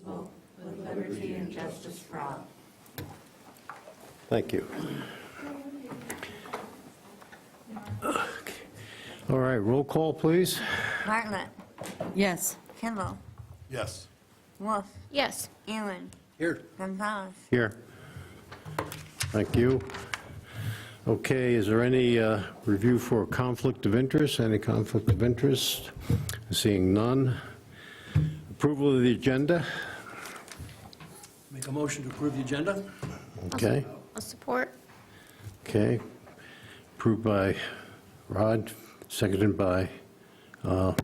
indivisible, with liberty and justice for all. Thank you. Okay. All right, roll call, please. Bartlett, Yes. Kimball, Yes. Wolf, Yes. Ewan, Here. Gonzalez. Here. Thank you. Okay, is there any review for conflict of interest? Any conflict of interest? Seeing none. Approval of the agenda? Make a motion to approve the agenda? Okay, I'll support. okay. Approved by Rod, seconded by John.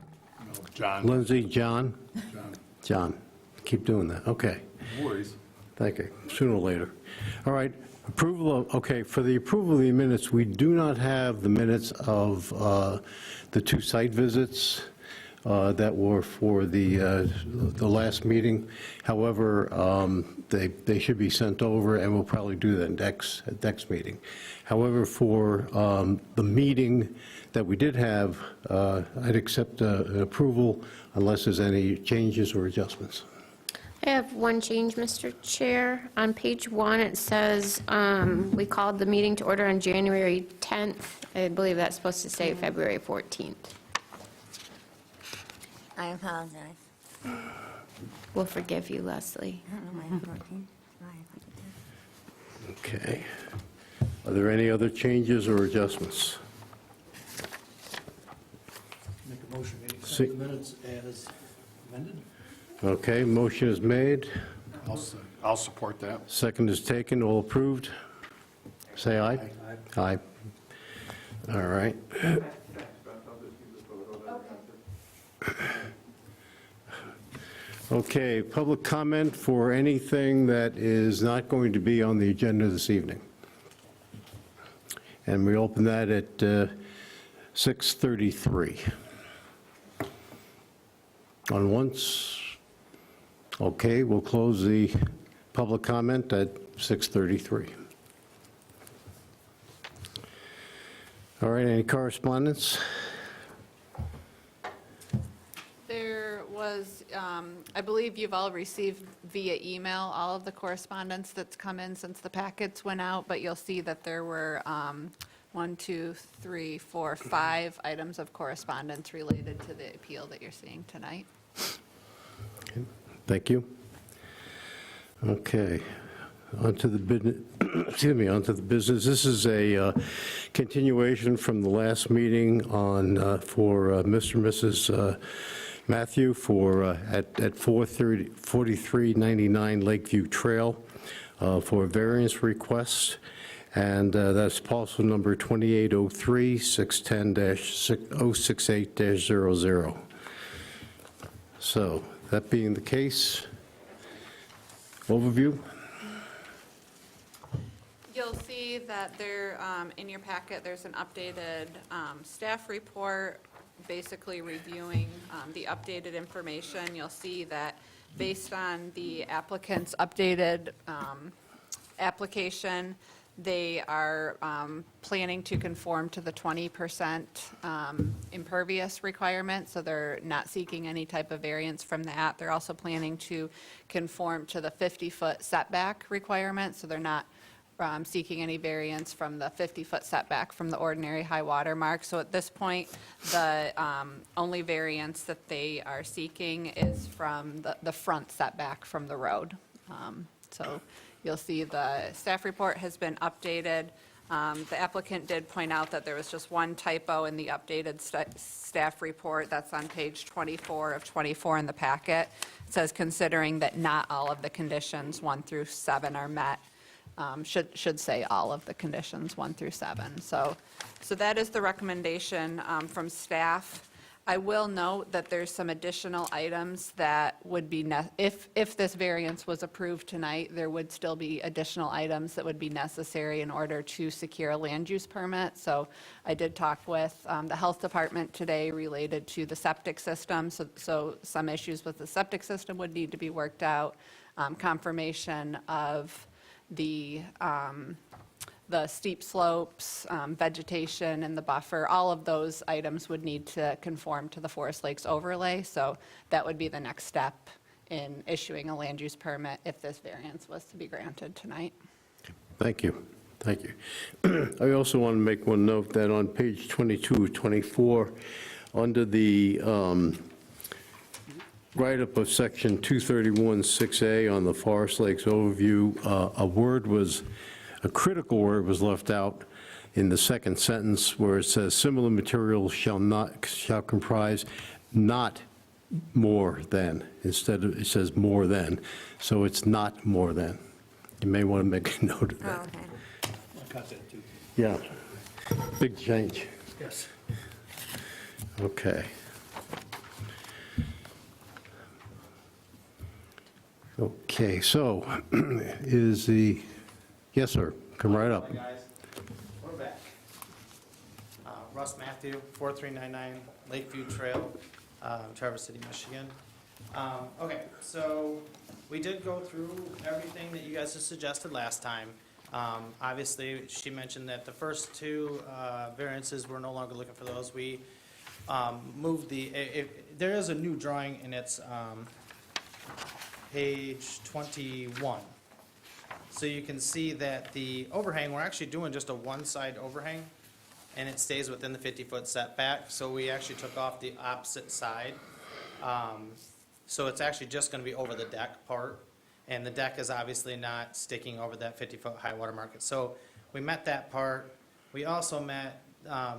Lindsay. John? John. Keep doing that. Okay. No worries. Thank you. Sooner or later. All right. Approval of, okay, for the approval of the minutes, we do not have the minutes of the two site visits that were for the last meeting. However, they should be sent over, and we'll probably do that at next meeting. However, for the meeting that we did have, I'd accept an approval unless there's any changes or adjustments. I have one change, Mr. Chair. On page 1, it says we called the meeting to order on January 10th. I believe that's supposed to say February 14th. I apologize. We'll forgive you, Leslie. I don't know my 14. Okay. Are there any other changes or adjustments? Make a motion to accept See- the minutes as amended? Okay, motion is made. I'll support that. Second is taken, all approved? Say aye. Aye. All right. Okay, public comment for anything that is not going to be on the agenda this evening. And we open that at 6:33. On once? Okay, we'll close the public comment at 6:33. All right, any correspondence? There was, I believe you've all received via email all of the correspondence that's come in since the packets went out, but you'll see that there were 1, 2, 3, 4, 5 items of correspondence related to the appeal that you're seeing tonight. Thank you. Okay, on to the business, excuse me, on to the business. This is a continuation from the last meeting on, for Mr. and Mrs. Matthew for, at 4399 Lakeview Trail for a variance request. And that's parcel number 2803 610-068-00. So, that being the case, overview? You'll see that there, in your packet, there's an updated staff report, basically reviewing the updated information. You'll see that based on the applicant's updated application, they are planning to conform to the 20% impervious requirement, so they're not seeking any type of variance from that. They're also planning to conform to the 50-foot setback requirement, so they're not seeking any variance from the 50-foot setback from the ordinary high water mark. So at this point, the only variance that they are seeking is from the front setback from the road. So you'll see the staff report has been updated. The applicant did point out that there was just one typo in the updated staff report. That's on page 24 of 24 in the packet. It says, considering that not all of the conditions 1 through 7 are met, should say all of the conditions 1 through 7. So that is the recommendation from staff. I will note that there's some additional items that would be, if this variance was approved tonight, there would still be additional items that would be necessary in order to secure a land use permit. So I did talk with the health department today related to the septic system. So some issues with the septic system would need to be worked out. Confirmation of the steep slopes, vegetation, and the buffer, all of those items would need to conform to the Forest Lakes overlay. So that would be the next step in issuing a land use permit if this variance was to be granted tonight. Thank you, thank you. I also want to make one note that on page 22, 24, under the write-up of section 231-6A on the Forest Lakes overview, a critical word was left out in the second sentence where it says similar materials shall comprise not more than, instead of, it says more than, so it's not more than. You may want to make a note of Oh, that. okay. I got that too. Yeah, big change. Yes. Okay. Okay, so is yes, sir, come right up. Hi, guys. We're back. Russ Matthew, 4399 Lakeview Trail, Traverse City, Michigan. Okay, so we did go through everything that you guys had suggested last time. Obviously, she mentioned that the first two variances, we're no longer looking for those. We moved there is a new drawing, and it's page 21. So you can see that the overhang, we're actually doing just a one-side overhang, and it stays within the 50-foot setback. So we actually took off the opposite side. So it's actually just going to be over the deck part, and the deck is obviously not sticking over that 50-foot high water mark. So we met that part. We also met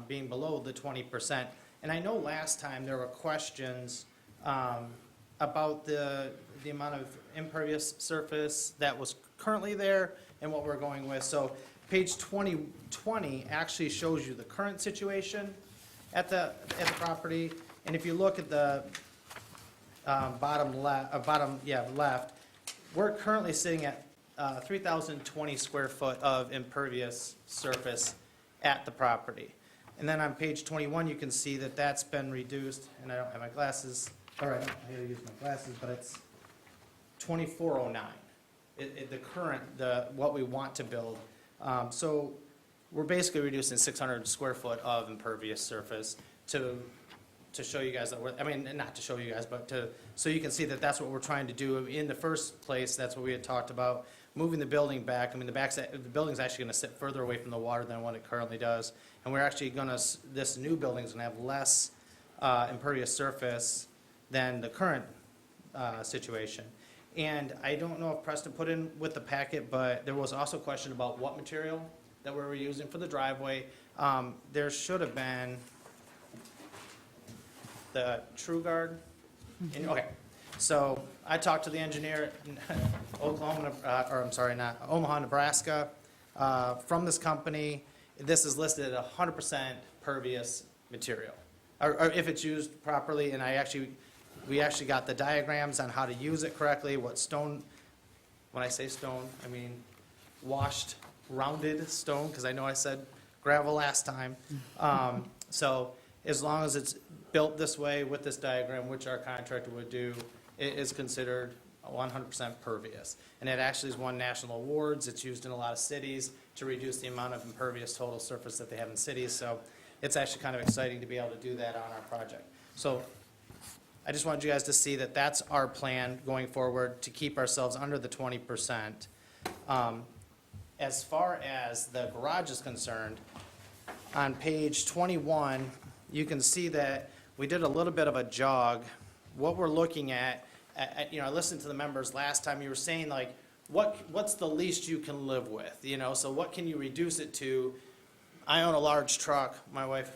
being below the 20%. And I know last time there were questions about the amount of impervious surface that was currently there and what we're going with. So page 2020 actually shows you the current situation at the property. And if you look at the bottom left, we're currently sitting at 3,020 square foot of impervious surface at the property. And then on page 21, you can see that that's been reduced, and I don't have my glasses, all right, I gotta use my glasses, but it's 2409. The current, what we want to build. So we're basically reducing 600 square foot of impervious surface to show you guys that we're, I mean, not to show you guys, but so you can see that that's what we're trying to do. In the first place, that's what we had talked about, moving the building back. I mean, the building's actually gonna sit further away from the water than what it currently does. And we're actually gonna, this new building's gonna have less impervious surface than the current situation. And I don't know if Preston put in with the packet, but there was also a question about what material that we were using for the driveway. There should have been the TrueGuard. Okay, so I talked to the engineer in Omaha, Nebraska, from this company. This is listed at 100% pervious material, or if it's used properly. And we actually got the diagrams on how to use it correctly, what stone, when I say stone, I mean washed, rounded stone, because I know I said gravel last time. So as long as it's built this way with this diagram, which our contractor would do, it is considered 100% pervious. And it actually has won national awards. It's used in a lot of cities to reduce the amount of impervious total surface that they have in cities. So it's actually kind of exciting to be able to do that on our project. So I just wanted you guys to see that that's our plan going forward, to keep ourselves under the 20%. As far as the garage is concerned, on page 21, you can see that we did a little bit of a jog. What we're looking at, I listened to the members last time. You were saying, like, what's the least you can live with? So what can you reduce it to? I own a large truck. My wife,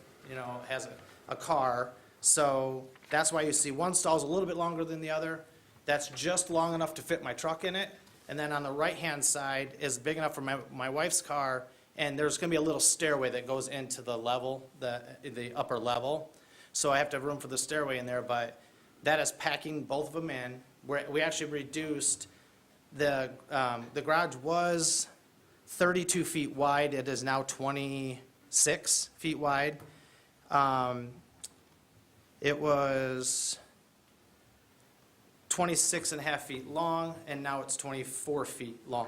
has a car. So that's why you see one stall's a little bit longer than the other. That's just long enough to fit my truck in it. And then on the right-hand side is big enough for my wife's car, and there's going to be a little stairway that goes into the level, the upper level. So I have to have room for the stairway in there, but that is packing both of them in. We actually reduced the garage was 32 feet wide. It is now 26 feet wide. It was 26 and a half feet long, and now it's 24 feet long.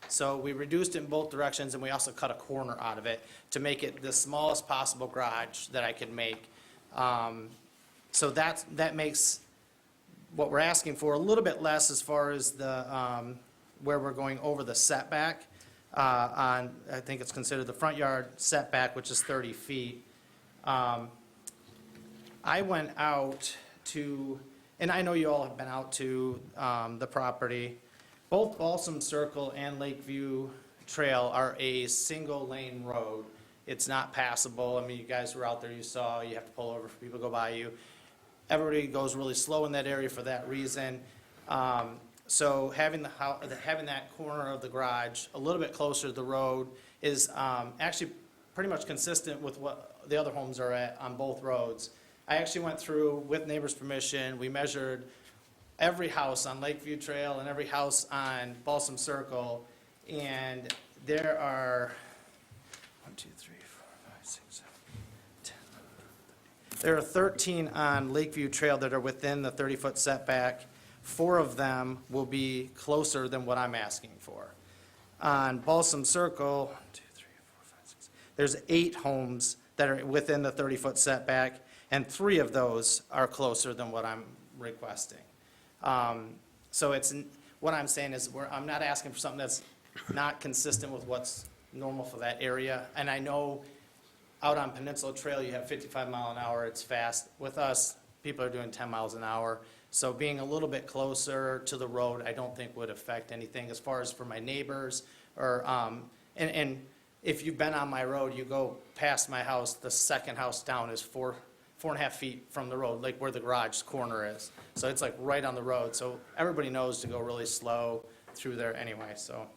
So we reduced it in both directions, and we also cut a corner out of it to make it the smallest possible garage that I could make. So that makes what we're asking for, a little bit less as far as the, where we're going over the setback on, I think it's considered the front yard setback, which is 30 feet. I went out to, and I know you all have been out to the property. Both Balsam Circle and Lakeview Trail are a single-lane road. It's not passable. I mean, you guys were out there, you saw, you have to pull over for people to go by you. Everybody goes really slow in that area for that reason. So having having that corner of the garage a little bit closer to the road is actually pretty much consistent with what the other homes are at on both roads. I actually went through, with neighbors' permission, we measured every house on Lakeview Trail and every house on Balsam Circle, and there are 1, 2, 3, 4, 5, 6, 7, 10. There are 13 on Lakeview Trail that are within the 30-foot setback. 4 of them will be closer than what I'm asking for. On Balsam Circle, 1, 2, 3, 4, 5, 6, there's 8 homes that are within the 30-foot setback, and 3 of those are closer than what I'm requesting. So it's, what I'm saying is, I'm not asking for something that's not consistent with what's normal for that area. And I know out on Peninsula Trail, you have 55 mile an hour, it's fast. With us, people are doing 10 miles an hour. So being a little bit closer to the road, I don't think would affect anything as far as for my neighbors or, and if you've been on my road, you go past my house, the second house down is 4.5 feet from the road, like where the garage corner is. So it's like right on the road. So everybody knows to go really slow through there anyway, so.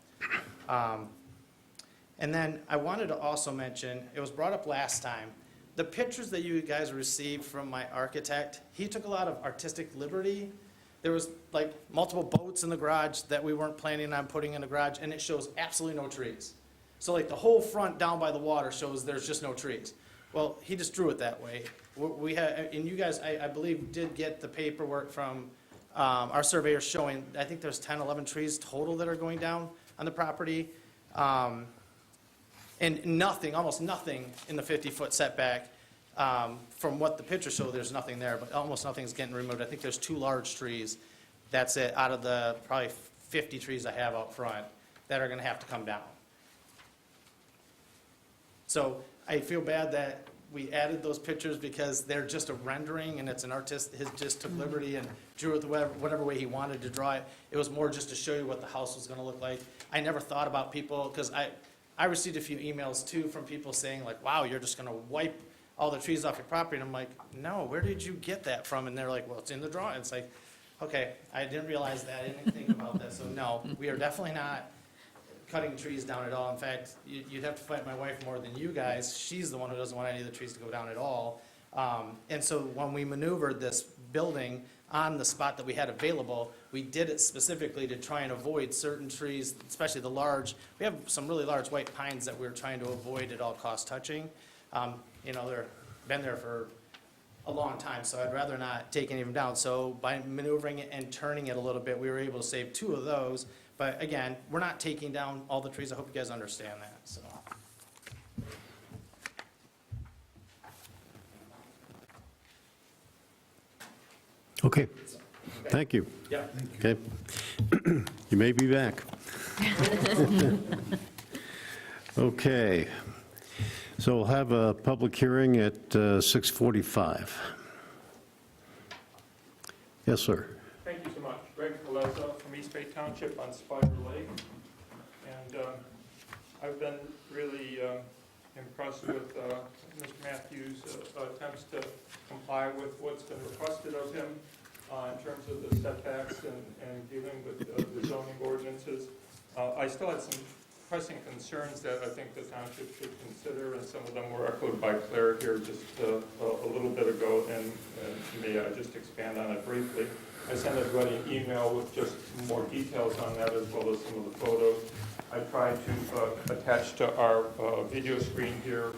And then I wanted to also mention, it was brought up last time, the pictures that you guys received from my architect, he took a lot of artistic liberty. There was like multiple boats in the garage that we weren't planning on putting in the garage, and it shows absolutely no trees. So like the whole front down by the water shows there's just no trees. Well, he just drew it that way. We had, and you guys, I believe, did get the paperwork from our surveyor showing, I think there's 10, 11 trees total that are going down on the property. And nothing, almost nothing in the 50-foot setback. From what the pictures show, there's nothing there, but almost nothing's getting removed. I think there's 2 large trees. That's it, out of the probably 50 trees I have out front that are gonna have to come down. So I feel bad that we added those pictures because they're just a rendering and it's an artist, he just took liberty and drew it whatever way he wanted to draw it. It was more just to show you what the house was gonna look like. I never thought about people, because I received a few emails too from people saying like, wow, you're just gonna wipe all the trees off your property. And I'm like, no, where did you get that from? And they're like, well, it's in the drawing. It's like, okay, I didn't realize that, I didn't think about that. So no, we are definitely not cutting trees down at all. In fact, you'd have to fight my wife more than you guys. She's the one who doesn't want any of the trees to go down at all. And so when we maneuvered this building on the spot that we had available, we did it specifically to try and avoid certain trees, especially the large. We have some really large white pines that we're trying to avoid at all costs touching. You know, they've been there for a long time, so I'd rather not take any of them down. So by maneuvering it and turning it a little bit, we were able to save 2 of those. But again, we're not taking down all the trees. I hope you guys understand that, so. Okay, thank you. Yeah. Okay. You may be back. Okay, so we'll have a public hearing at 6:45. Yes, sir. Thank you so much. Greg Palezza from East Bay Township on Spider Lake. And I've been really impressed with Mr. Matthews' attempts to comply with what's been requested of him in terms of the setbacks and dealing with the zoning ordinances. I still had some pressing concerns that I think the township should consider, and some of them were echoed by Claire here just a little bit ago, and may I just expand on it briefly. I sent everybody an email with just more details on that, as well as some of the photos. I tried to attach to our video screen here.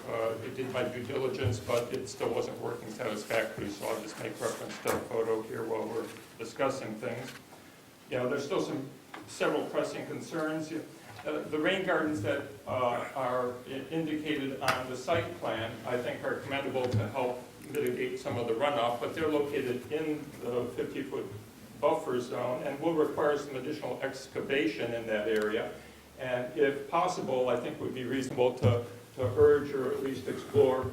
It did my due diligence, but it still wasn't working satisfactorily, so I'll just make reference to the photo here while we're discussing things. You know, there's still several pressing concerns. The rain gardens that are indicated on the site plan, I think, are commendable to help mitigate some of the runoff, but they're located in the 50-foot buffer zone and will require some additional excavation in that area. And if possible, I think it would be reasonable to urge or at least explore,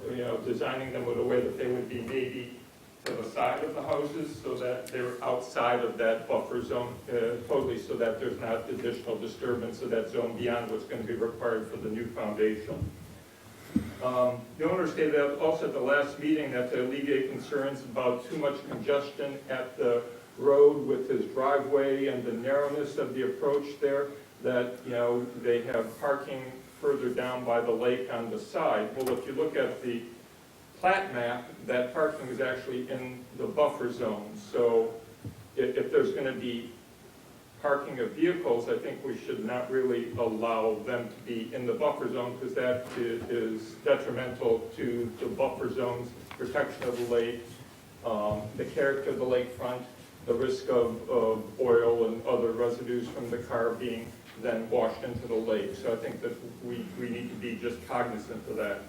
designing them in a way that they would be maybe to the side of the houses so that they're outside of that buffer zone totally, so that there's not additional disturbance of that zone beyond what's going to be required for the new foundation. The owner stated also at the last meeting that to alleviate concerns about too much congestion at the road with his driveway and the narrowness of the approach there, that, they have parking further down by the lake on the side. Well, if you look at the plat map, that parking is actually in the buffer zone. So if there's going to be parking of vehicles, I think we should not really allow them to be in the buffer zone, because that is detrimental to the buffer zone's protection of the lake, the character of the lakefront, the risk of oil and other residues from the car being then washed into the lake. So I think that we need to be just cognizant of that.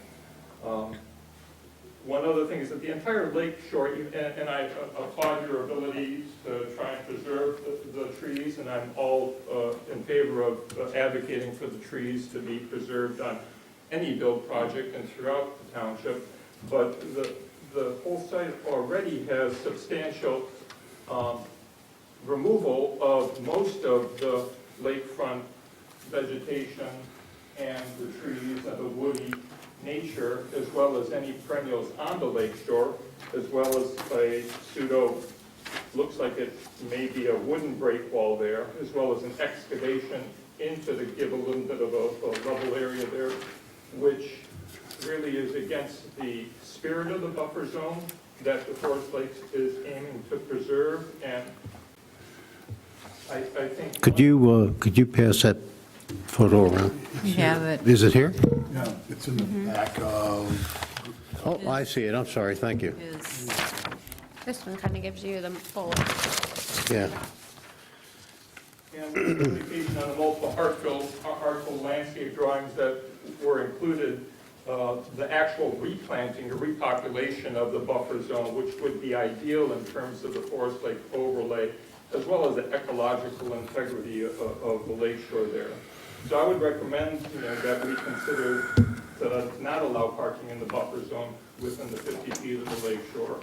One other thing is that the entire lake shore, and I applaud your ability to try and preserve the trees, and I'm all in favor of advocating for the trees to be preserved on any build project and throughout the township. But the whole site already has substantial removal of most of the lakefront vegetation and the trees and the woody nature, as well as any perennials on the lake shore, as well as a pseudo, looks like it may be a wooden break wall there, as well as an excavation into the, give a little bit of a level area there, which really is against the spirit of the buffer zone that the Forest Lakes is aiming to preserve. And I think... Could you pass that photo around? Yeah, but Is it here? Yeah, it's in the back of, Oh, I see it, I'm sorry, thank you. is, This one kind of gives you the full. Yeah. And the indication on the multiple artful landscape drawings that were included, the actual replanting or repopulation of the buffer zone, which would be ideal in terms of the Forest Lake overlay, as well as the ecological integrity of the lake shore there. So I would recommend, that we consider to not allow parking in the buffer zone within the 50 feet of the lake shore,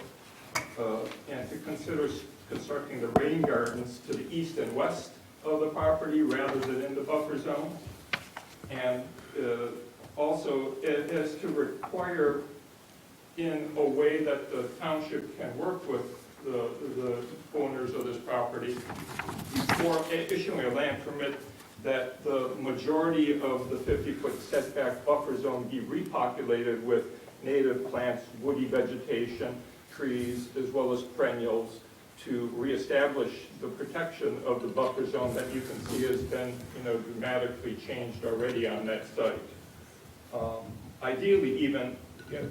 and to consider constructing the rain gardens to the east and west of the property rather than in the buffer zone. And also, it is to require in a way that the township can work with the owners of this property before issuing a land permit, that the majority of the 50-foot setback buffer zone be repopulated with native plants, woody vegetation, trees, as well as perennials, to reestablish the protection of the buffer zone that you can see has been, dramatically changed already on that site. Ideally, even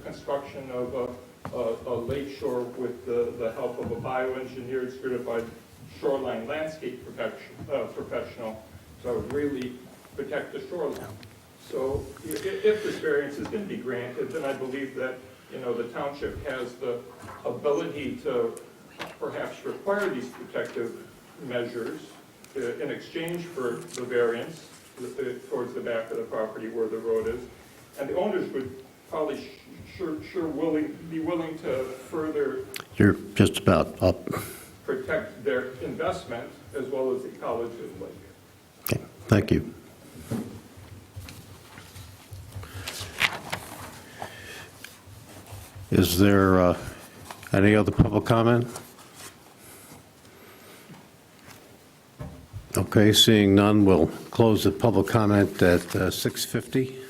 construction of a lake shore with the help of a bioengineered certified shoreline landscape professional to really protect the shoreline. So if this variance is going to be granted, then I believe that, the township has the ability to perhaps require these protective measures in exchange for the variance towards the back of the property where the road is. And the owners would probably be willing to further You're just about up. protect their investment as well as the ecology of the lake. Okay, thank you. Is there any other public comment? Okay, seeing none, we'll close the public comment at 6:50.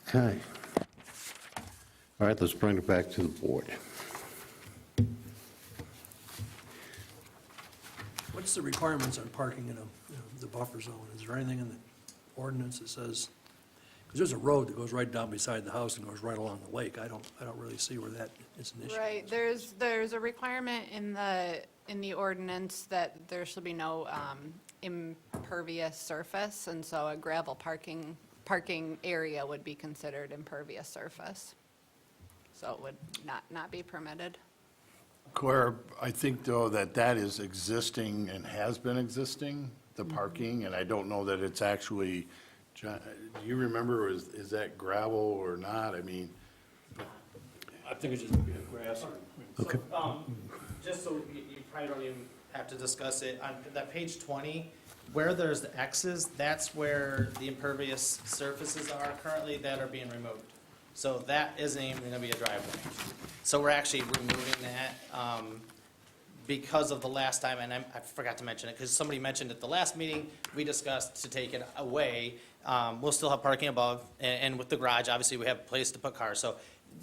Okay. All right, let's bring it back to the board. what's the requirements on parking in the buffer zone? Is there anything in the ordinance that says, because there's a road that goes right down beside the house and goes right along the lake. I don't really see where that is an issue. Right, there's a requirement in the ordinance that there should be no impervious surface, and so a gravel parking area would be considered impervious surface. so it would not be permitted. Claire, I think though that is existing and has been existing, the parking, and I don't know that it's actually, do you remember, is that gravel or not? I mean, I think it's just gonna be a grass. Okay. Just so you probably don't even have to discuss it, on that page 20, where there's the X's, that's where the impervious surfaces are currently that are being removed. So that isn't even gonna be a driveway. So we're actually removing that, because of the last time, and I forgot to mention it, because somebody mentioned at the last meeting, we discussed to take it away. We'll still have parking above, and with the garage, obviously, we have a place to put cars, so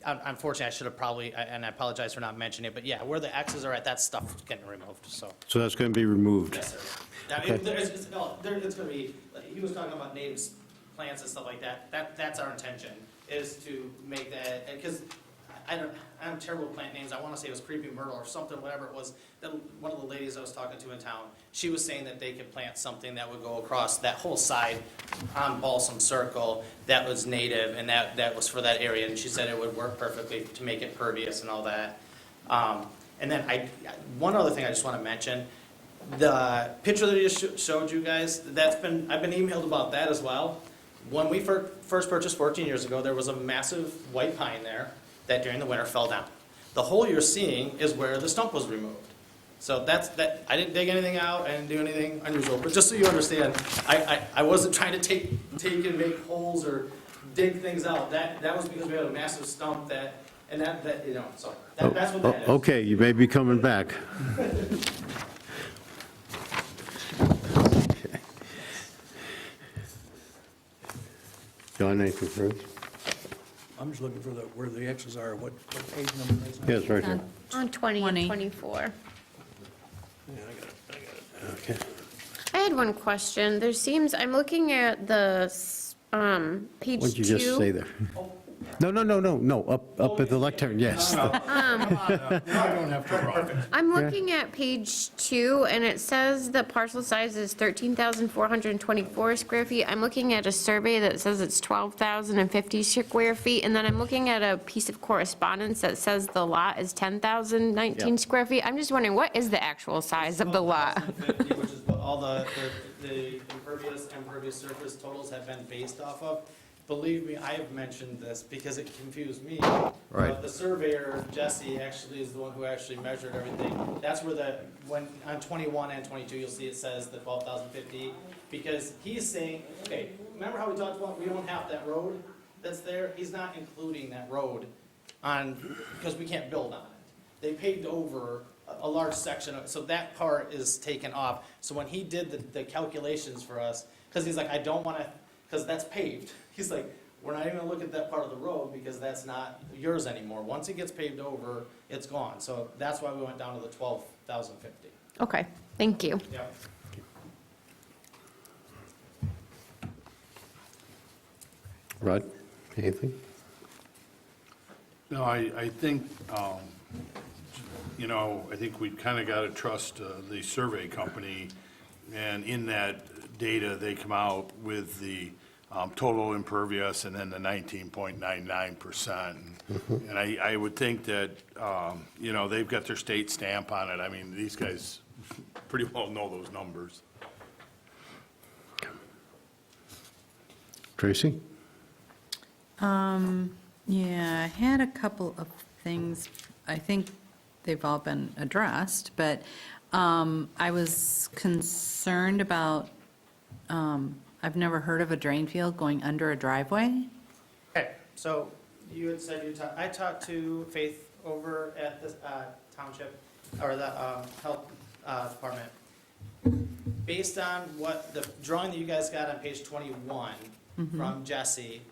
unfortunately, I should have probably, and I apologize for not mentioning it, but yeah, where the X's are at, that stuff's getting removed, so. So that's going to be removed? Yes, sir. Now, Okay. it's gonna be, like, he was talking about native plants and stuff like that, that's our intention, is to make that, because I'm terrible with plant names, I wanna say it was creeping myrtle or something, whatever it was, that, one of the ladies I was talking to in town, she was saying that they could plant something that would go across that whole side on Balsam Circle that was native, and that was for that area, and she said it would work perfectly to make it pervious and all that. And then one other thing I just wanna mention, the picture that I just showed you guys, I've been emailed about that as well. When we first purchased 14 years ago, there was a massive white pine there that during the winter fell down. The hole you're seeing is where the stump was removed. So that, I didn't dig anything out, I didn't do anything unusual, but just so you understand, I wasn't trying to take and make holes or dig things out. That was because we had a massive stump that, you know, so that's what that is. Okay, you may be coming back. Okay. John, anything further? I'm just looking for where the X's are, what page number is that? Yes, right here. On 20 and 24. Yeah, I got it. Okay. I had one question. There seems, I'm looking at the page 2. What'd you just say there? No, up at the lectern, yes. I don't have to run. I'm looking at page 2, and it says the parcel size is 13,424 square feet. I'm looking at a survey that says it's 12,050 square feet, and then I'm looking at a piece of correspondence that says the lot is 10,019 Yeah. square feet. I'm just wondering, what is the actual size of the lot? 12,050, which is what all the impervious surface totals have been based off of. Believe me, I have mentioned this because it confused me. Right. The surveyor, Jesse, actually is the one who actually measured everything. That's where on 21 and 22, you'll see it says the 12,050, because he's saying, okay, remember how we talked about we don't have that road that's there? He's not including that road because we can't build on it. They paved over a large section of, so that part is taken off. So when he did the calculations for us, because he's like, I don't want to, because that's paved. He's like, we're not even gonna look at that part of the road because that's not yours anymore. Once it gets paved over, it's gone. So that's why we went down to the 12,050. Okay, thank you. Yeah. Rod, anything? No, I think, I think we kind of got to trust the survey company, and in that data, they come out with the total impervious and then the 19.99%. And I would think that, they've got their state stamp on it. I mean, these guys pretty well know those numbers. Tracy? Yeah, I had a couple of things. I think they've all been addressed, but I was concerned about, I've never heard of a drain field going under a driveway. Okay, so you had said I talked to Faith over at the township, or the health department. Based on what the drawing that you guys got on page 21 from Jesse,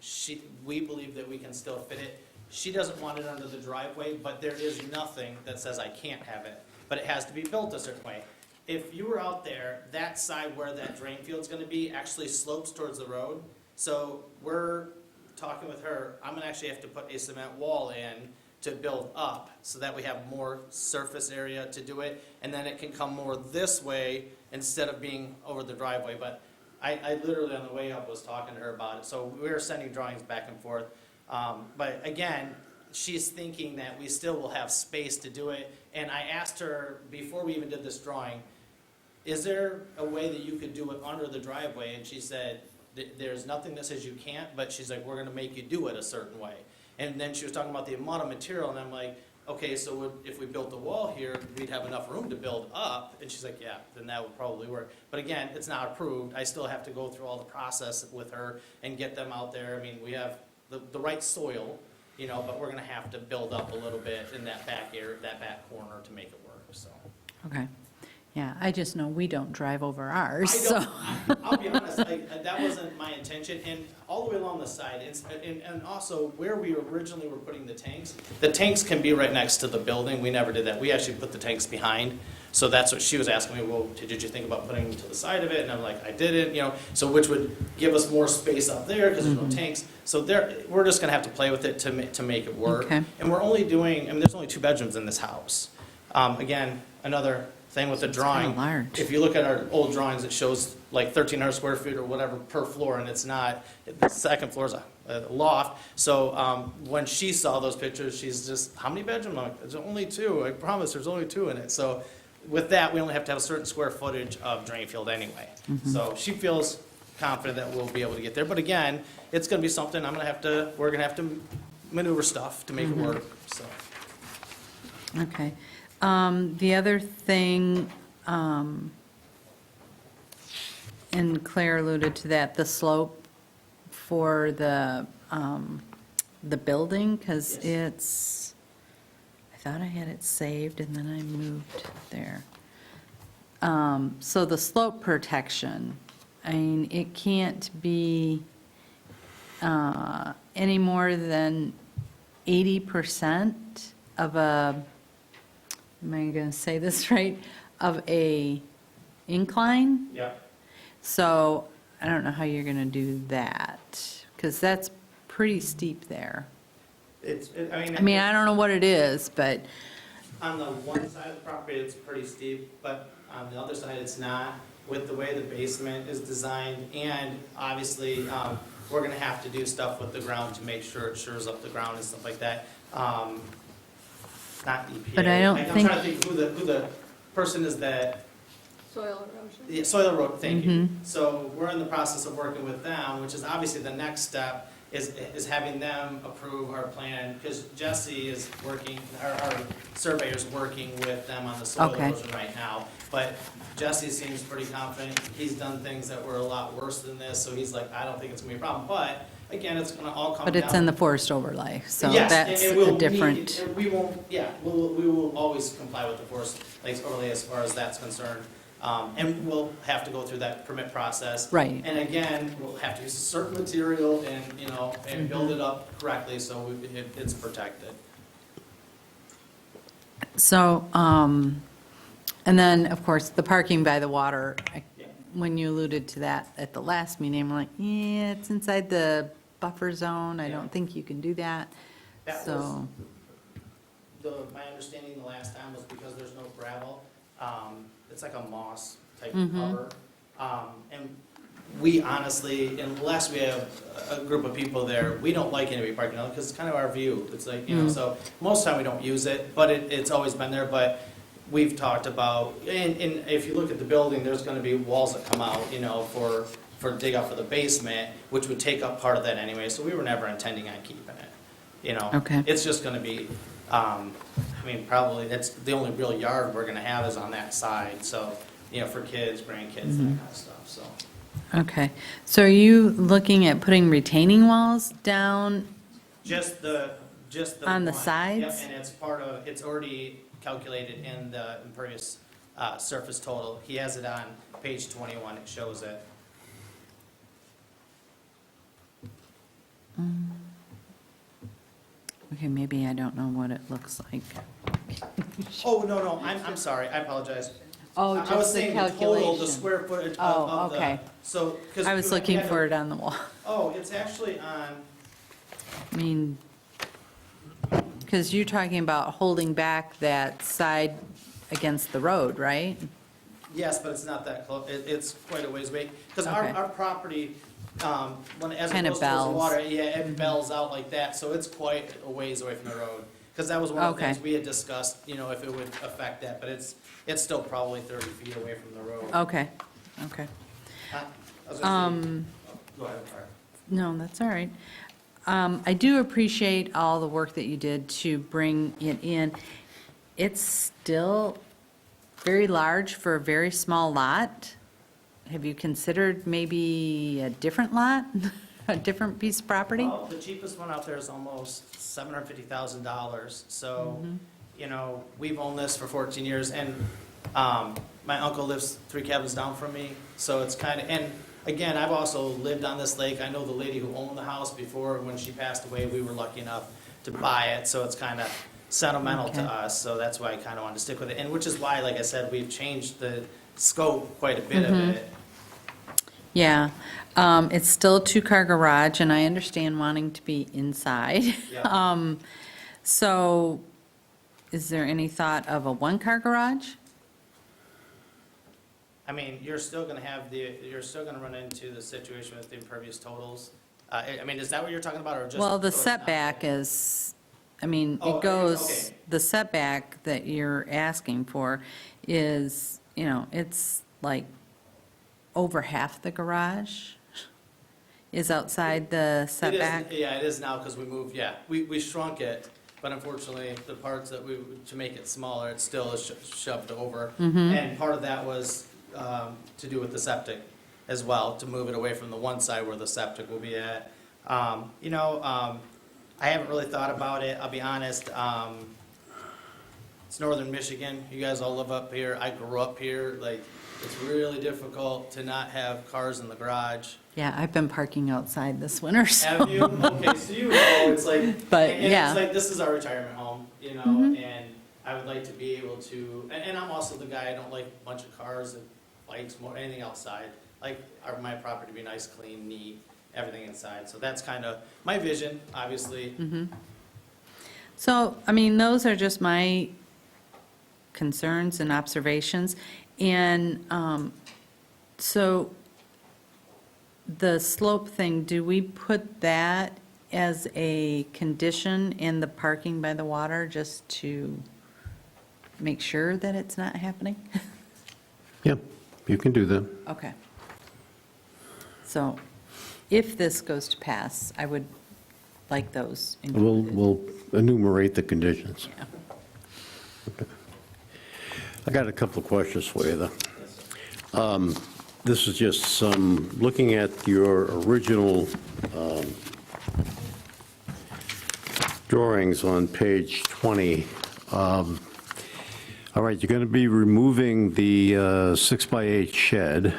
we believe that we can still fit it. She doesn't want it under the driveway, but there is nothing that says I can't have it, but it has to be built a certain way. If you were out there, that side where that drain field's gonna be actually slopes towards the road. So we're talking with her, I'm gonna actually have to put a cement wall in to build up so that we have more surface area to do it. And then it can come more this way instead of being over the driveway. But I literally on the way up was talking to her about it. So we were sending drawings back and forth. But again, she's thinking that we still will have space to do it. And I asked her, before we even did this drawing, is there a way that you could do it under the driveway? And she said, there's nothing that says you can't, but she's like, we're gonna make you do it a certain way. And then she was talking about the amount of material, and I'm like, okay, so if we built a wall here, we'd have enough room to build up. And she's like, yeah, then that would probably work. But again, it's not approved. I still have to go through all the process with her and get them out there. I mean, we have the right soil, you know, but we're gonna have to build up a little bit in that back area, that back corner to make it work, so. Okay. Yeah, I just know we don't drive over ours, I so. don't, I'll be honest, that wasn't my intention, and all the way along the side, and also where we originally were putting the tanks can be right next to the building, we never did that, we actually put the tanks behind, so that's what she was asking me, well, did you think about putting them to the side of it, and I'm like, I didn't, you know, so which would give us more space up there, because there's no tanks, so there, we're just gonna have to play with it to make it work. Okay. And we're only doing, I mean, there's only 2 bedrooms in this house. Again, another thing with the drawing. large. If you look at our old drawings, it shows like 1,300 square feet or whatever per floor, and it's not. The second floor is a loft. So when she saw those pictures, she's just, how many bedrooms? I'm like, there's only 2. I promise, there's only 2 in it. So with that, we only have to have a certain square footage of drain field anyway. So she feels confident that we'll be able to get there. But again, it's going to be something we're going to have to maneuver stuff to make it work, so. Okay. The other thing, and Claire alluded to that, the slope for the building, because Yes. it's, I thought I had it saved and then I moved there. So the slope protection, I mean, it can't be any more than 80% of a, am I going to say this right, of a incline? Yeah. So I don't know how you're going to do that, because that's pretty steep there. I mean, I don't know what it is, but, On the one side of the property, it's pretty steep, but on the other side, it's not, with the way the basement is designed, and obviously, we're gonna have to do stuff with the ground to make sure it shores up the ground and stuff like that. Not EPA. But I don't I'm think- trying to think who the person is that, Soil erosion. yeah, soil road, thank you. So we're in the process of working with them, which is obviously the next step, is having them approve our plan, because Jesse is working, our surveyor's working with them on the soil Okay. erosion right now. But Jesse seems pretty confident, he's done things that were a lot worse than this, so he's like, I don't think it's gonna be a problem. But, again, it's gonna all come down. but it's in the forest overlay, so Yes, that's and we'll a different, and we won't, yeah, we will always comply with the forest lakes overlay as far as that's concerned. And we'll have to go through that permit process. Right. And again, we'll have to use a certain material and, you know, and build it up correctly so it's protected. so, and then, of course, the parking by the water, Yeah. when you alluded to that at the last meeting, I'm like, yeah, it's inside the buffer zone, I Yeah. don't think you can do that, That so. my understanding the last time was because there's no gravel, it's like a moss type of cover. And we honestly, unless we have a group of people there, we don't like anybody parking on it because it's kind of our view. It's like, you know, so most of the time we don't use it, but it's always been there. But we've talked about, and if you look at the building, there's gonna be walls that come out, you know, for dig out for the basement, which would take up part of that anyway, so we were never intending on keeping it, you know? Okay. It's just gonna be, I mean, probably, that's the only real yard we're gonna have is on that side, so, you know, for kids, grandkids, that kind of stuff, so. Okay, so are you looking at putting retaining walls down? Just the On the one. sides? Yep, and it's part of, it's already calculated in the impervious surface total. He has it on page 21, it shows it. Okay, maybe I don't know what it looks like. Oh, no, I'm sorry, I apologize. Oh, I was just the saying the total, the calculation. square footage Oh, of the. okay. So, 'cause I was we looking had to- for it on the wall. Oh, it's actually on, I mean, because you're talking about holding back that side against the road, right? yes, but it's not that close, it's quite a ways away. Because Okay. our property, as it Kinda goes towards the bells. water, yeah, it bells out like that, so it's quite a ways away from the road. Because that was one of the Okay. things we had discussed, you know, if it would affect that, but it's still probably 30 feet away from the road. Okay, okay. I was gonna say- Go ahead, sorry. No, that's all right. I do appreciate all the work that you did to bring it in. It's still very large for a very small lot. Have you considered maybe a different lot, a different piece of property? Well, the cheapest one out there is almost $750,000, so, you know, we've owned this for 14 years, and my uncle lives 3 cabins down from me, so it's kind of, and again, I've also lived on this lake. I know the lady who owned the house before. When she passed away, we were lucky enough to buy it, so it's kind of sentimental to Okay. us, so that's why I kind of wanted to stick with it, and which is why, like I said, we've changed the scope quite a bit of it. Yeah, it's still a 2-car garage, and I understand wanting to be inside. Yeah. So is there any thought of a 1-car garage? I mean, you're still gonna run into the situation with the impervious totals. I mean, is that what you're talking about, or just? Well, the so it's not- setback is, I mean, Oh, it goes, okay. the setback that you're asking for is, you know, it's like over half the garage is outside the It is- setback. Yeah, it is now, because we moved, yeah, we shrunk it, but unfortunately, the parts that to make it smaller, it still is shoved over. And part of that was to do with the septic as well, to move it away from the one side where the septic will be at. You know, I haven't really thought about it, I'll be honest. It's northern Michigan, you guys all live up here, I grew up here, like, it's really difficult to not have cars in the garage. Yeah, I've been parking outside this winter, so. Have you? Okay, so you know, it's like, But, and yeah. it's like, this is our retirement home, you know, and I would like to be able to, and I'm also the guy, I don't like a bunch of cars and bikes, more, anything outside. Like, my property to be nice, clean, neat, everything inside, so that's kind of my vision, obviously. So, I mean, those are just my concerns and observations. And so the slope thing, do we put that as a condition in the parking by the water just to make sure that it's not happening? Yeah, you can do that. Okay. So if this goes to pass, I would like those included. We'll enumerate the conditions. Yeah. I got a couple of questions for you, though. This is just some, looking at your original drawings on page 20. All right, you're going to be removing the 6x8 shed,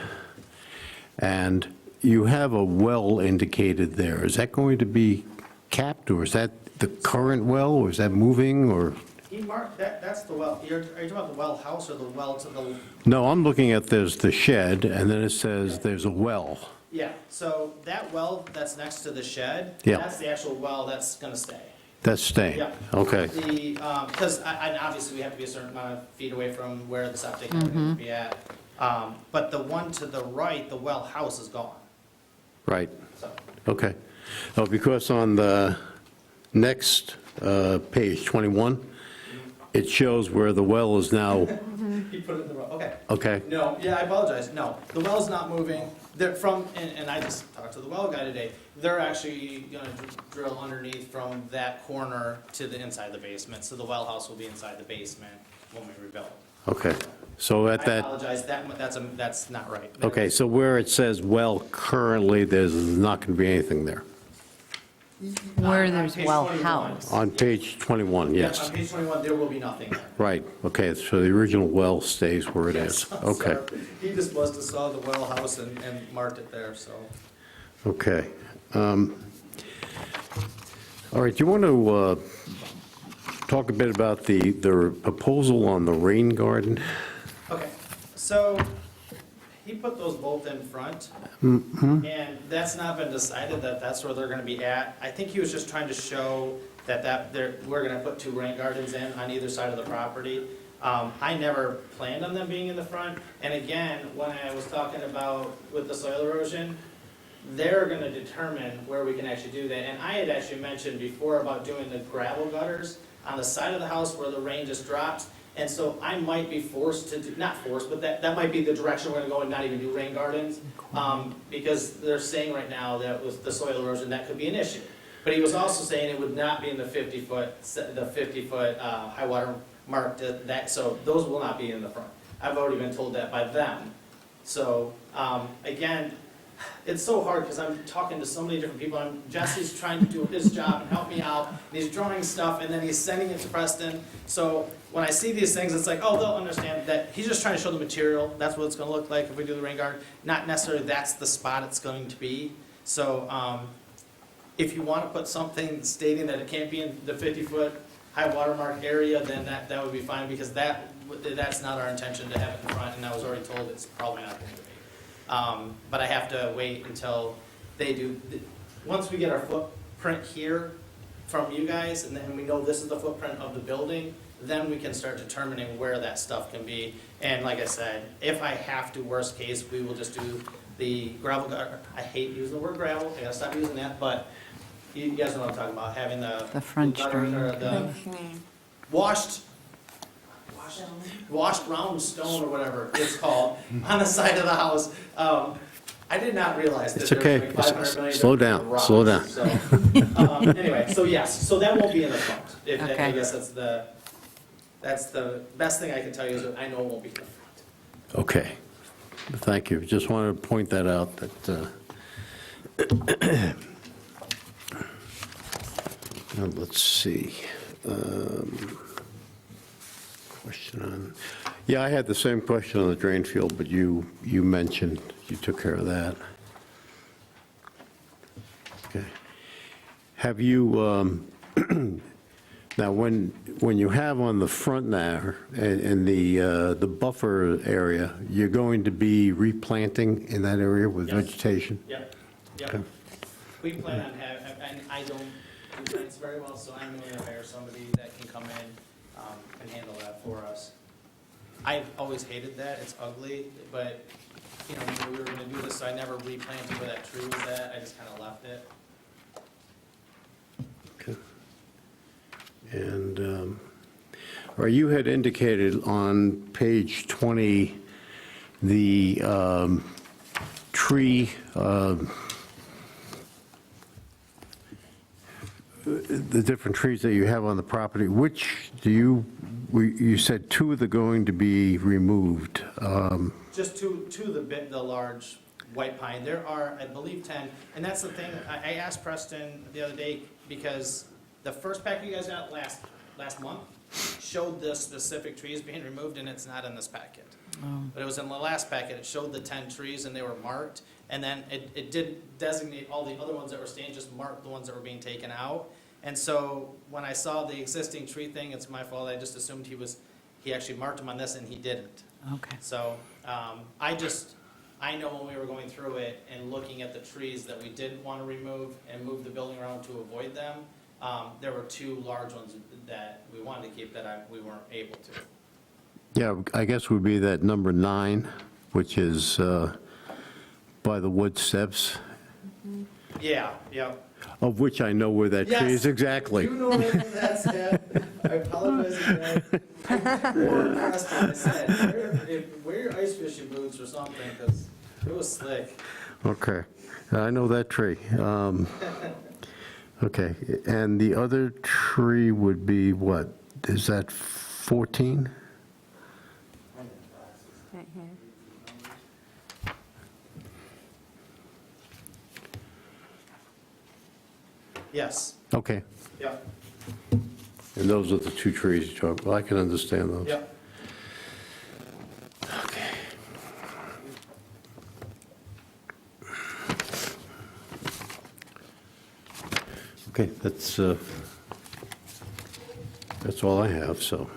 and you have a well indicated there. Is that going to be capped, or is that the current well, or is that moving, or? He marked, that's the well, are you talking about the well house or the well to the, No, I'm looking at there's the shed, and then it says there's a well. yeah, so that well that's next to the shed, Yeah. that's the actual well that's gonna stay. That's staying? Yeah. Okay, The, because obviously we have to be a certain amount of feet away from where the septic is going to be at. But the one to the right, the well house is gone, right, so. okay. Oh, because on the next page, 21, it shows where the well is now, He put it in the wrong, okay. okay, No, yeah, I apologize, no, the well's not moving, they're from, and I just talked to the well guy today, they're actually gonna drill underneath from that corner to the inside of the basement, so the well house will be inside the basement when we rebuild. okay. So I at that, apologize, that's not right. okay, so where it says well currently, there's not going to be anything there. Where On there's page well 21. house. On page 21, Yeah, yes. on page 21, there will be nothing there. Right, okay, so the original well stays where it is. Yes, I'm Okay, sorry. He just must have saw the well house and marked it there, so. okay. All right, do you want to talk a bit about the proposal on the rain garden? Okay, so he put those both in front, and that's not been decided that that's where they're gonna be at. I think he was just trying to show that we're gonna put 2 rain gardens in on either side of the property. I never planned on them being in the front, and again, when I was talking about with the soil erosion, they're gonna determine where we can actually do that. And I had actually mentioned before about doing the gravel gutters on the side of the house where the rain just drops. And so I might be forced to, not forced, but that might be the direction we're gonna go and not even do rain gardens. Because they're saying right now that with the soil erosion, that could be an issue. But he was also saying it would not be in the 50-foot high water mark, so those will not be in the front. I've already been told that by them. So, again, it's so hard because I'm talking to so many different people. Jesse's trying to do his job and help me out. And he's drawing stuff and then he's sending it to Preston. So when I see these things, it's like, oh, they'll understand that he's just trying to show the material. That's what it's going to look like if we do the rain garden. Not necessarily that's the spot it's going to be. So if you want to put something stating that it can't be in the 50-foot high watermark area, then that would be fine because that's not our intention to have it in front. And I was already told it's probably not going to be. But I have to wait until they do, once we get our footprint here from you guys, and then we know this is the footprint of the building, then we can start determining where that stuff can be. And like I said, if I have to, worst case, we will just do the gravel gutter. I hate using the word gravel, I gotta stop using that, but you guys know what I'm talking about, having the French gutter drain. or the washed round stone or whatever it's called on the side of the house. I did not realize that It's there's okay. like 500 million Slow different down, rocks. slow down. So, anyway, so yes, so that won't be in the front. I Okay. guess that's the best thing I can tell you is that I know it won't be in the front. Okay, thank you. Just wanted to point that out, that, now, let's see. Question on, yeah, I had the same question on the drain field, but you mentioned, you took care of that. Okay. Have you, now, when you have on the front now, in the buffer area, you're going to be replanting in that area with Yes. vegetation? Yep, Okay. yep. We plan on having, and I don't do plants very well, so I'm going to hire somebody that can come in and handle that for us. I've always hated that, it's ugly, but, you know, we were gonna do this, so I never replanted where that tree was at, I just kinda left it. Okay. And, or you had indicated on page 20, the tree, the different trees that you have on the property, which do you said two of the going to be removed. Just two of the large white pine, there are, I believe, 10, and that's the thing, I asked Preston the other day, because the first pack you guys got last month showed the specific trees being removed, and it's not in this packet. But it was in the last packet, it showed the 10 trees, and they were marked, and then it did designate all the other ones that were staying, just marked the ones that were being taken out. And so, when I saw the existing tree thing, it's my fault, I just assumed he actually marked them on this, and he didn't. Okay. So, I know when we were going through it and looking at the trees that we didn't want to remove and move the building around to avoid them, there were two large ones that we wanted to keep that we weren't able to. Yeah, I guess would be that number 9, which is by the wood steps, Yeah, yeah. of which I know where that tree is Yes. exactly. You know where that's at. I apologize again. I warned Preston, I said, wear your ice fishing boots or something, because it was slick. Okay, I know that tree. Okay, and the other tree would be what? Is that 14? Right here. Yes, Okay, yeah, and those are the two trees you talked, well, I can understand those. yeah. Okay. Okay, that's all I have, so.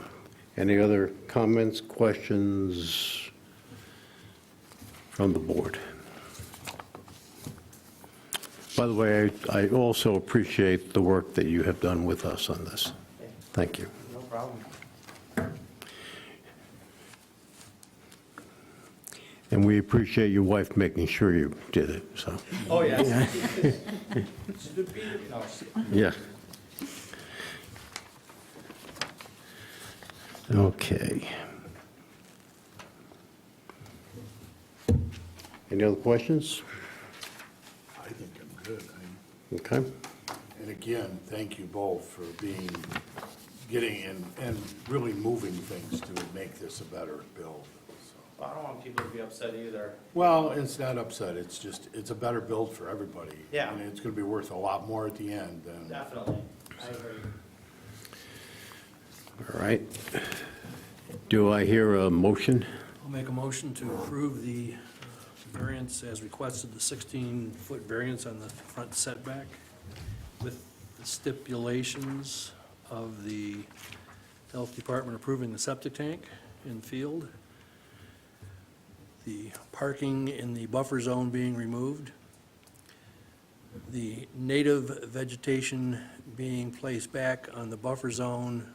Any other comments, questions from the board? By the way, I also appreciate the work that you have done with us on this. Thank you. No problem. And we appreciate your wife making sure you did it, so, Oh, yeah. yeah. Okay. Any other questions? I think I'm good. Okay. And again, thank you both for getting in and really moving things to make this a better build. So. I don't want people to be upset either. Well, it's not upset, it's just, it's a better build for everybody. Yeah. And it's gonna be worth a lot more at the end than. Definitely, I agree. All right. Do I hear a motion? I'll make a motion to approve the variance as requested, the 16-foot variance on the front setback with the stipulations of the Health Department approving the septic tank in field, the parking in the buffer zone being removed, the native vegetation being placed back on the buffer zone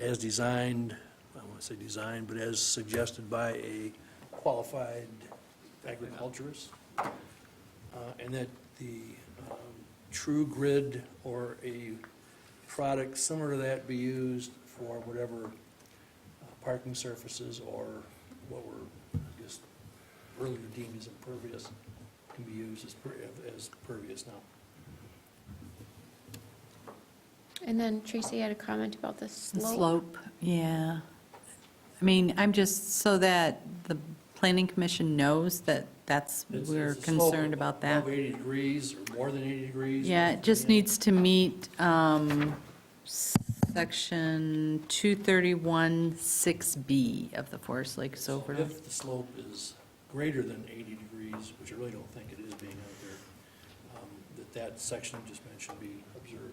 as designed, I don't want to say designed, but as suggested by a qualified agriculturist, and that the true grid or a product similar to that be used for whatever parking surfaces or what were, I guess, earlier deemed as impervious can be used as pervious now. And then Tracy had a comment about the The slope. slope, yeah. I mean, I'm just, so that the planning commission knows that we're It's a slope concerned about that. Above 80 degrees or more than 80 degrees. Yeah, it just needs to meet section 231-6B of the Forest Lakes So overlay. if the slope is greater than 80 degrees, which I really don't think it is being out there, that section you just mentioned be observed.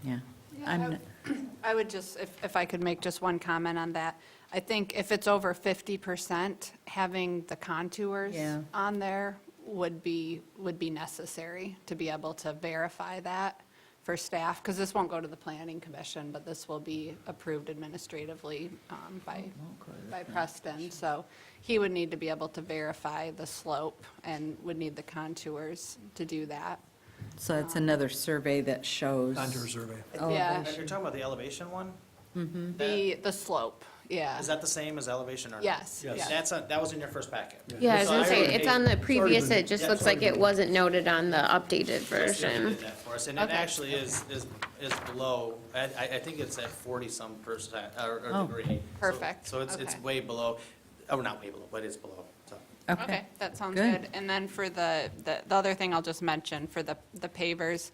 Yeah. Yeah, I'm, I would just, if I could make just one comment on that. I think if it's over 50%, having the contours Yeah. on there would be necessary to be able to verify that for staff, because this won't go to the planning commission, but this will be approved administratively by Preston. So he would need to be able to verify the slope and would need the contours to do that. so it's another survey that shows. Contour survey. Yeah, If you're talking about the elevation one, the slope, yeah. is that the same as elevation or not? Yes, Yes. yes. That was in your first packet. Yeah, I was gonna So say, already it's made- on the previous, it just Yeah, looks it's like already it been- wasn't noted on the updated Kristen version. did that for us, and it Okay. actually is below, I think it's at 40-some percent, or Oh. degree. So- Perfect. So it's Okay. way below, oh, not way below, but it's below, so. Okay, that sounds Good. good. And then for the other thing I'll just mention, for the pavers,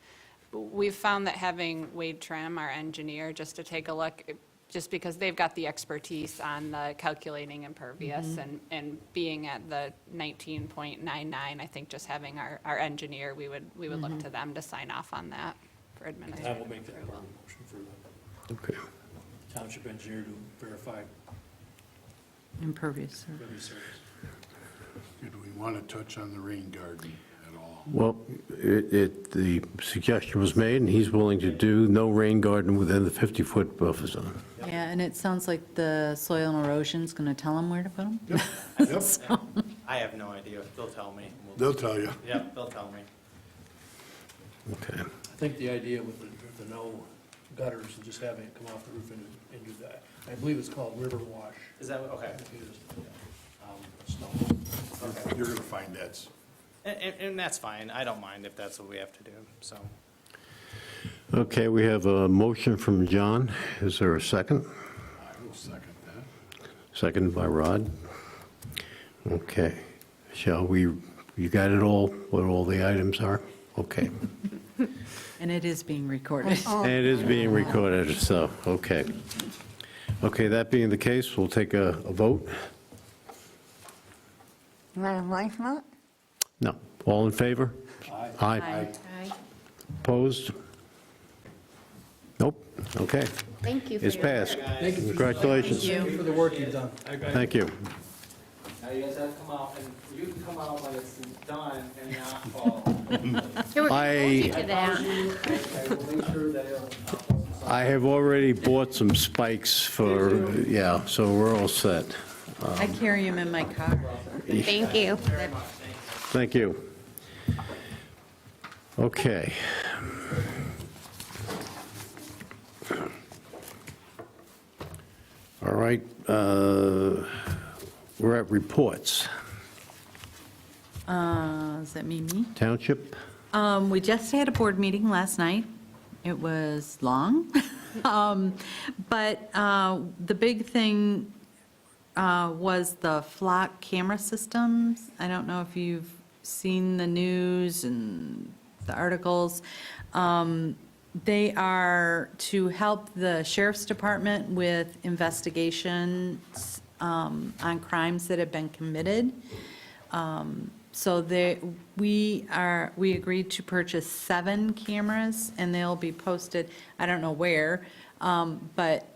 we've found that having Wade Trim, our engineer, just to take a look, just because they've got the expertise on the calculating impervious and being at the 19.99, I think just having our engineer, we would look to them to sign off on that for And I administrative. will make that part of the motion for the Okay. township engineer to verify Impervious survey. every service. Do we want to touch on the rain garden at all? Well, the suggestion was made, and he's willing to do no rain garden within the 50-foot buffer zone. Yeah, and it sounds like the soil and erosion's going to tell them where to put them. Yep, I have no idea, they'll tell me. they'll tell you. Yep, they'll tell me. Okay. I think the idea with the no gutters and just having it come off the roof and do that, I believe it's called river wash. Is that, okay. Snow. You're going to find that's, And that's fine, I don't mind if that's what we have to do, so. Okay, we have a motion from John. Is there a second? I will second that. Second by Rod. Okay. Shall we, you got it all, what all the items are? Okay. And it is being recorded. And it is being recorded, so, okay. Okay, that being the case, we'll take a vote. You want a voice vote? No. All in favor? Aye. Aye. Opposed? Nope. Okay. Thank you for It's your passed. Thank you. Congratulations. Thank you for the work you've done. Thank you. Now you guys have to come out, and you can come out when it's done and not fall. Here, we're gonna hold you I to that. I will make sure that it'll. I have already bought some spikes for, yeah, so we're all set. I carry them in my car. Thank you. Thank you. Okay. All right, we're at reports. Does that mean me? Township? We just had a board meeting last night. It was long. But the big thing was the flock camera systems. I don't know if you've seen the news and the articles. They are to help the sheriff's department with investigations on crimes that have been committed. So we agreed to purchase 7 cameras, and they'll be posted, I don't know where, but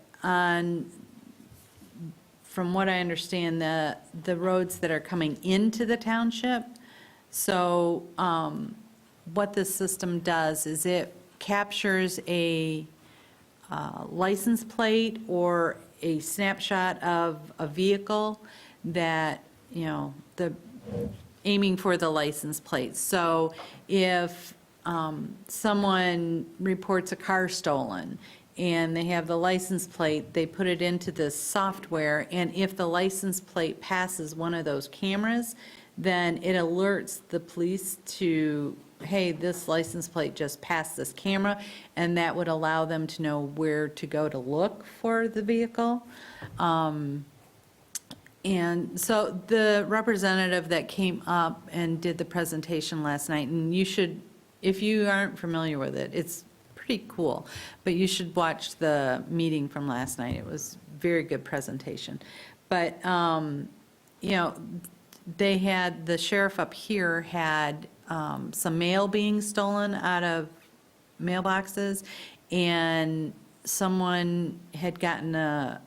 from what I understand, the roads that are coming into the township. So what this system does is it captures a license plate or a snapshot of a vehicle that, aiming for the license plate. So if someone reports a car stolen and they have the license plate, they put it into this software, and if the license plate passes one of those cameras, then it alerts the police to, hey, this license plate just passed this camera, and that would allow them to know where to go to look for the vehicle. And so the representative that came up and did the presentation last night, and you should, if you aren't familiar with it, it's pretty cool, but you should watch the meeting from last night. It was a very good presentation. But, they had, the sheriff up here had some mail being stolen out of mailboxes, and someone had gotten a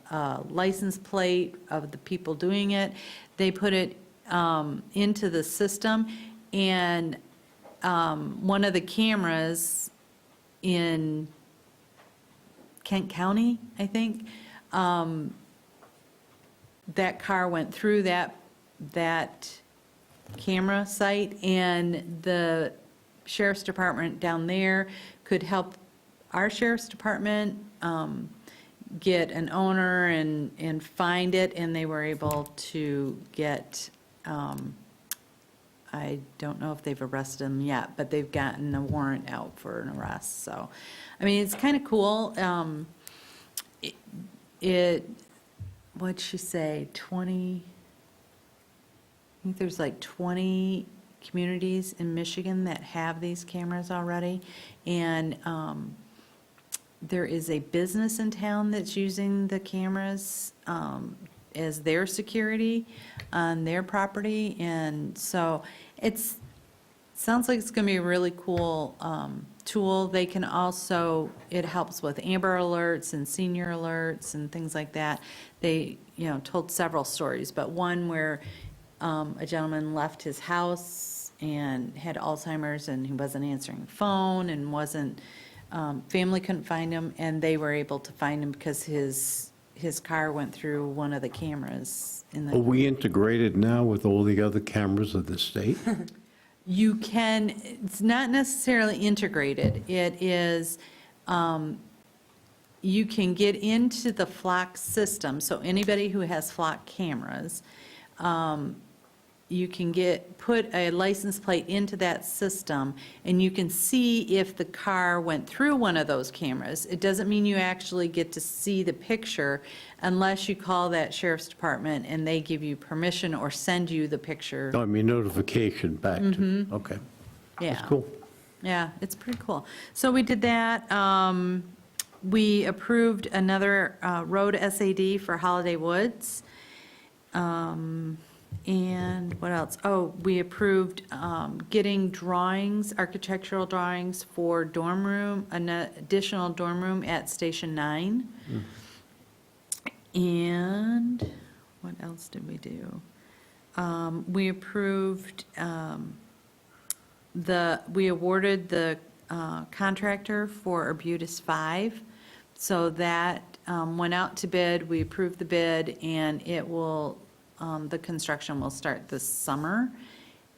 license plate of the people doing it. They put it into the system, and one of the cameras in Kent County, I think, that car went through that camera site, and the sheriff's department down there could help our sheriff's department get an owner and find it, and they were able to get, I don't know if they've arrested them yet, but they've gotten a warrant out for an arrest. So, I mean, it's kind of cool. What'd she say, 20, I think there's like 20 communities in Michigan that have these cameras already. And there is a business in town that's using the cameras as their security on their property. And so sounds like it's going to be a really cool tool. They can also, it helps with Amber Alerts and senior alerts and things like that. They, told several stories, but one where a gentleman left his house and had Alzheimer's, and he wasn't answering the phone, and family couldn't find him, and they were able to find him because his car went through one of the cameras in Are the. we integrated now with all the other cameras of the state? You can, it's not necessarily integrated. It is, you can get into the flock system, so anybody who has flock cameras, you can put a license plate into that system, and you can see if the car went through one of those cameras. It doesn't mean you actually get to see the picture unless you call that sheriff's department and they give you permission or send you the picture. I mean, notification back to, okay. Yeah. That's cool. Yeah, it's pretty cool. So we did that. We approved another road SAD for Holiday Woods. And what else? Oh, we approved getting drawings, architectural drawings for dorm room, an additional dorm room at Station 9. And what else did we do? We approved, we awarded the contractor for Arbutus 5. So that went out to bid, we approved the bid, and it will the construction will start this summer.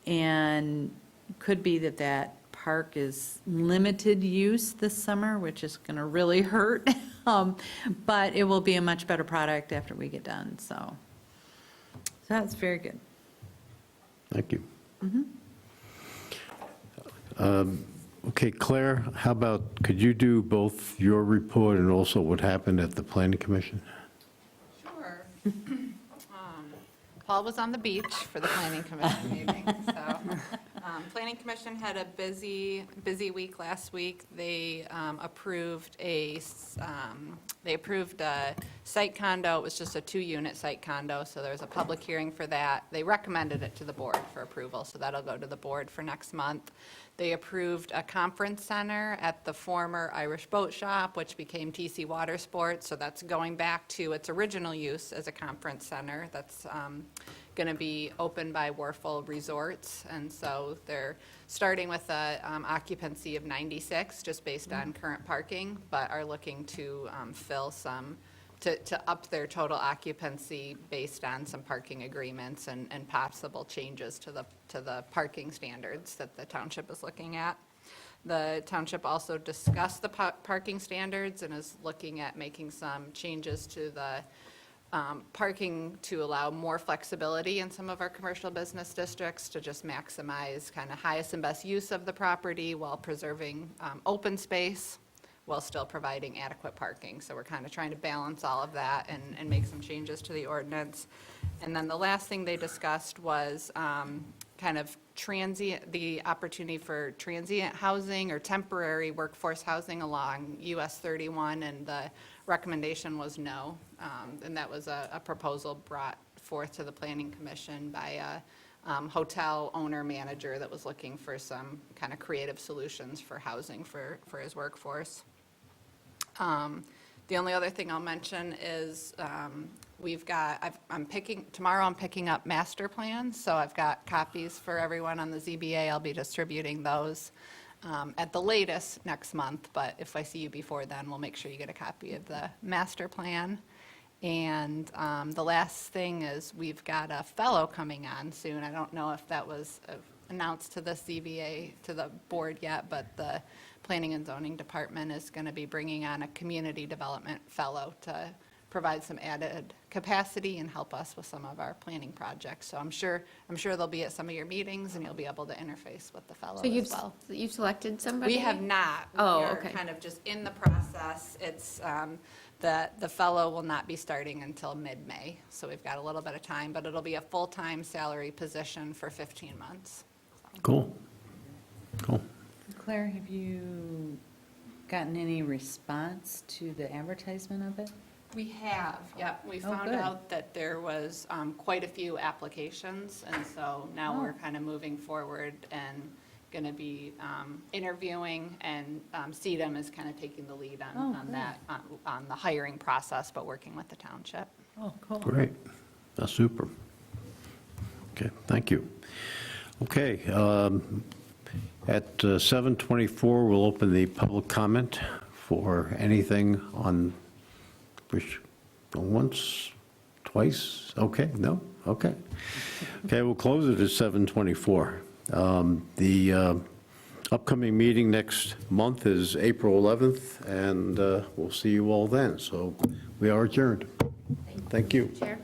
And could be that that park is limited use this summer, which is going to really hurt. But it will be a much better product after we get done, so that's very good. Thank you. Okay, Claire, how about, could you do both your report and also what happened at the planning commission? Sure. Paul was on the beach for the planning commission meeting, so. Planning commission had a busy week last week. They approved a site condo. It was just a 2-unit site condo, so there was a public hearing for that. They recommended it to the board for approval, so that'll go to the board for next month. They approved a conference center at the former Irish Boat Shop, which became TC Water Sports, so that's going back to its original use as a conference center. That's going to be opened by Warfel Resorts, and so they're starting with a occupancy of 96, just based on current parking, but are looking to fill some, to up their total occupancy based on some parking agreements and possible changes to the parking standards that the township is looking at. The township also discussed the parking standards and is looking at making some changes to the parking to allow more flexibility in some of our commercial business districts to just maximize kind of highest and best use of the property while preserving open space while still providing adequate parking. So we're kind of trying to balance all of that and make some changes to the ordinance. And then the last thing they discussed was kind of the opportunity for transient housing or temporary workforce housing along US 31, and the recommendation was no. And that was a proposal brought forth to the Planning Commission by a hotel owner-manager that was looking for some kind of creative solutions for housing for his workforce. The only other thing I'll mention is tomorrow I'm picking up master plans, so I've got copies for everyone on the ZBA. I'll be distributing those at the latest next month, but if I see you before then, we'll make sure you get a copy of the master plan. And the last thing is we've got a fellow coming on soon. I don't know if that was announced to the ZBA, to the board yet, but the Planning and Zoning Department is going to be bringing on a community development fellow to provide some added capacity and help us with some of our planning projects. So I'm sure they'll be at some of your meetings and you'll be able to interface with the fellow So as well. you've selected somebody? We have not. Oh, We are okay. kind of just in the process. It's, the fellow will not be starting until mid-May, so we've got a little bit of time, but it'll be a full-time salary position for 15 months. Cool. Cool. Claire, have you gotten any response to the advertisement of it? We have, yep. We Oh, found good. out that there was quite a few applications, and so now Oh. we're kind of moving forward and going to be interviewing, and CEDAM is kind of taking the lead Oh, on good. that, on the hiring process, but working with the township. Oh, cool. Great. That's super. Okay, thank you. Okay, at 7:24, we'll open the public comment for anything on, which, once, twice? Okay, no? Okay. Okay, we'll close it at 7:24. The upcoming meeting next month is April 11th, and we'll see you all then. So we are adjourned. Thank you. Chair?